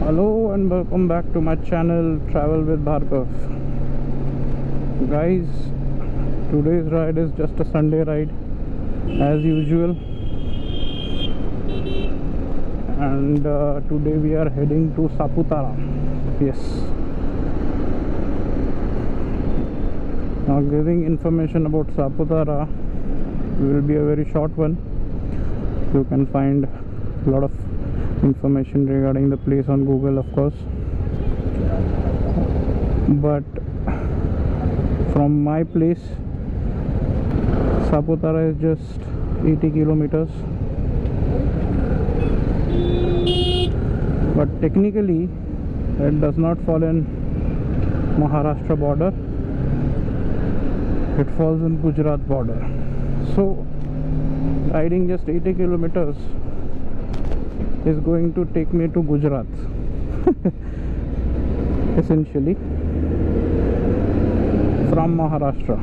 Hello and welcome back to my channel Travel with Bhargav. Guys, today's ride is just a Sunday ride as usual, and today we are heading to Saputara. Yes, now giving information about Saputara will be a very short one. You can find a lot of information regarding the place on Google, of course, but from my place Saputara is just 80 kilometers, but technically it does not fall in Maharashtra border, it falls in Gujarat border. So riding just 80 kilometers is going to take me to Gujarat essentially from Maharashtra.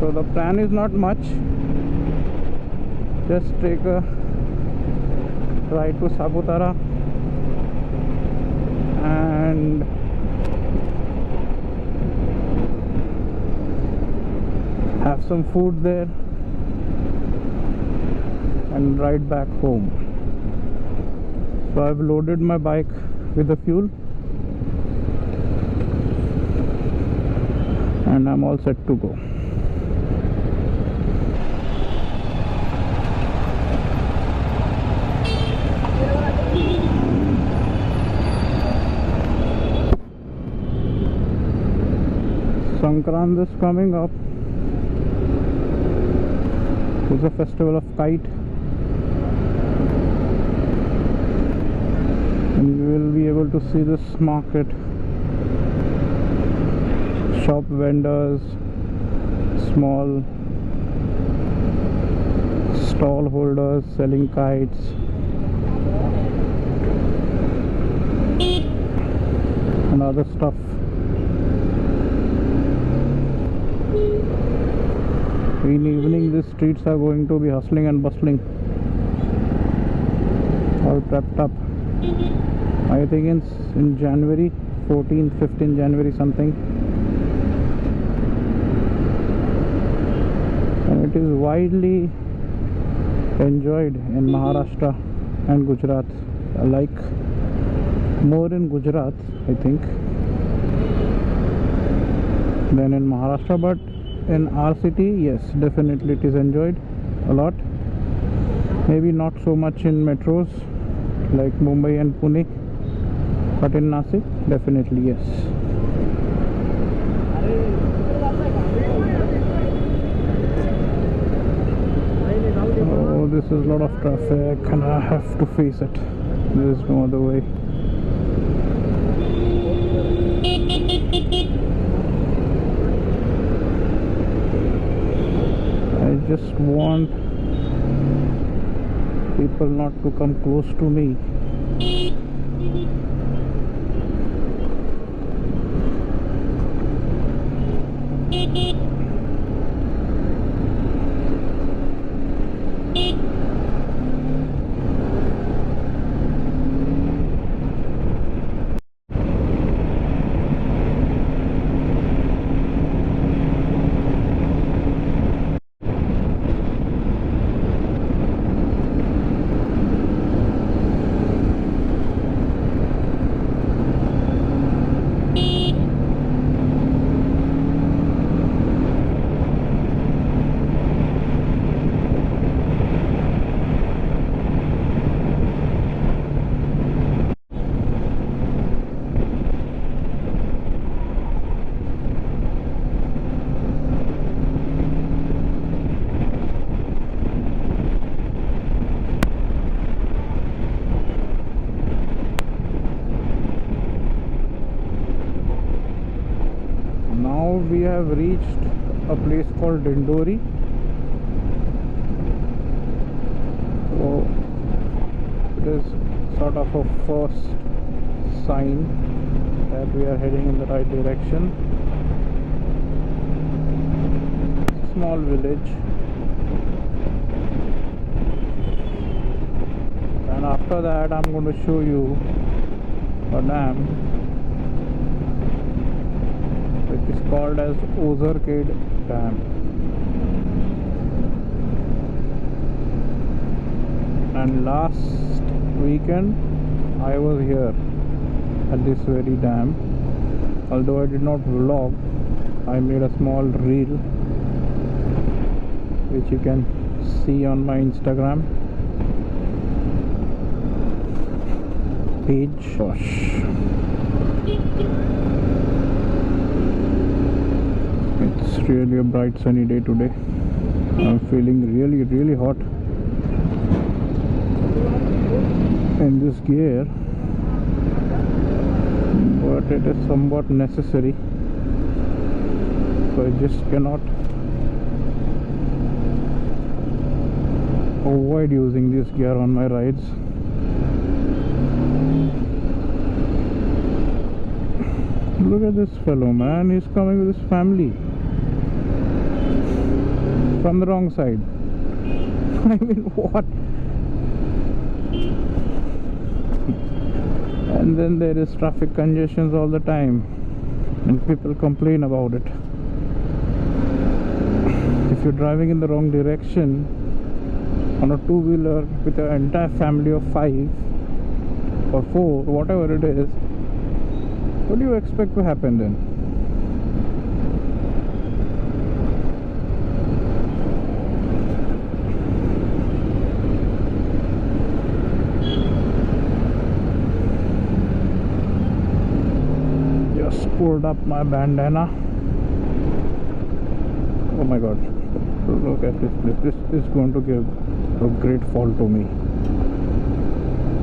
So the plan is not much, just take a ride to Saputara and have some food there and ride back home. So I've loaded my bike with the fuel and I'm all set to go. Sankrant is coming up. It's a festival of kite, and you will be able to see this market, shop vendors, small stall holders selling kites, and other stuff. In evening the streets are going to be hustling and bustling, all prepped up. I think in January 14th, 15th January something, and it is widely enjoyed in Maharashtra and Gujarat, like more in Gujarat I think than in Maharashtra, but in our city, yes, definitely it is enjoyed a lot. Maybe not so much in metros like Mumbai and Pune, but in Nashik, definitely yes. Oh, this is a lot of traffic and I have to face it. There is no other way. I just want people not to come close to me. We have reached a place called Dindori. So it is sort of a first sign that we are heading in the right direction. Small village. after that I'm going to show you a dam which is called as Ozarkade Dam. And last weekend I was here at this very dam. Although I did not vlog, I made a small reel which you can see on my Instagram page. Gosh, it's really a bright sunny day today. I'm feeling really hot in this gear, but it is somewhat necessary, so I just cannot avoid using this gear on my rides. Look at this fellow, man. He's coming with his family from the wrong side. I mean, what? And then there is traffic congestions all the time and people complain about it. If you're driving in the wrong direction on a two-wheeler with an entire family of 5 or 4, whatever it is, what do you expect to happen then? Just pulled up my bandana. Oh my god, look at this place. This is going to give a great fall to me.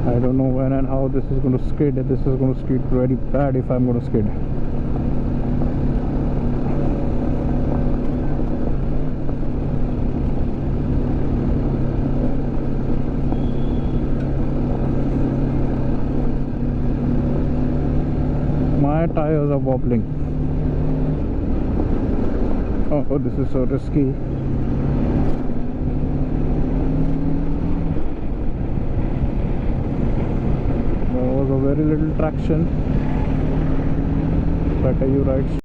I don't know when and how this is going to skid. This is going to skid very bad if I'm going to skid. My tires are wobbling. Oh, this is so risky. Very little traction. Better you ride.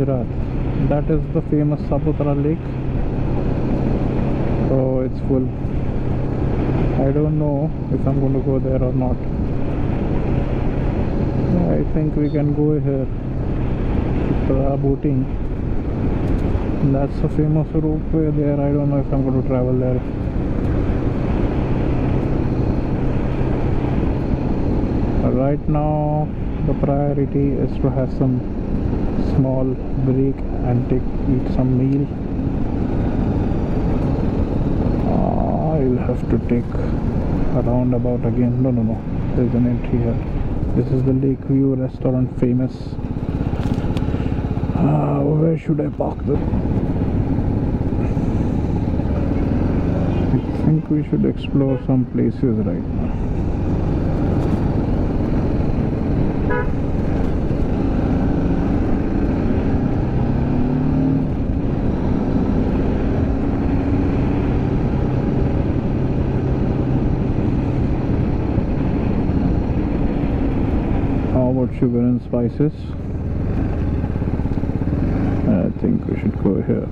Gujarat. That is the famous Saputara lake. Oh, it's full. I don't know if I'm going to go there or not. I think we can go here for boating. That's a famous ropeway there. I don't know if I'm going to travel there. Right now the priority is to have some small break and eat some meal. I'll have to take a roundabout again. No, there's an entry here. This is the Lakeview restaurant, famous. Where should I park this? I think we should explore some places right now. Sugar and spices. I think we should go here.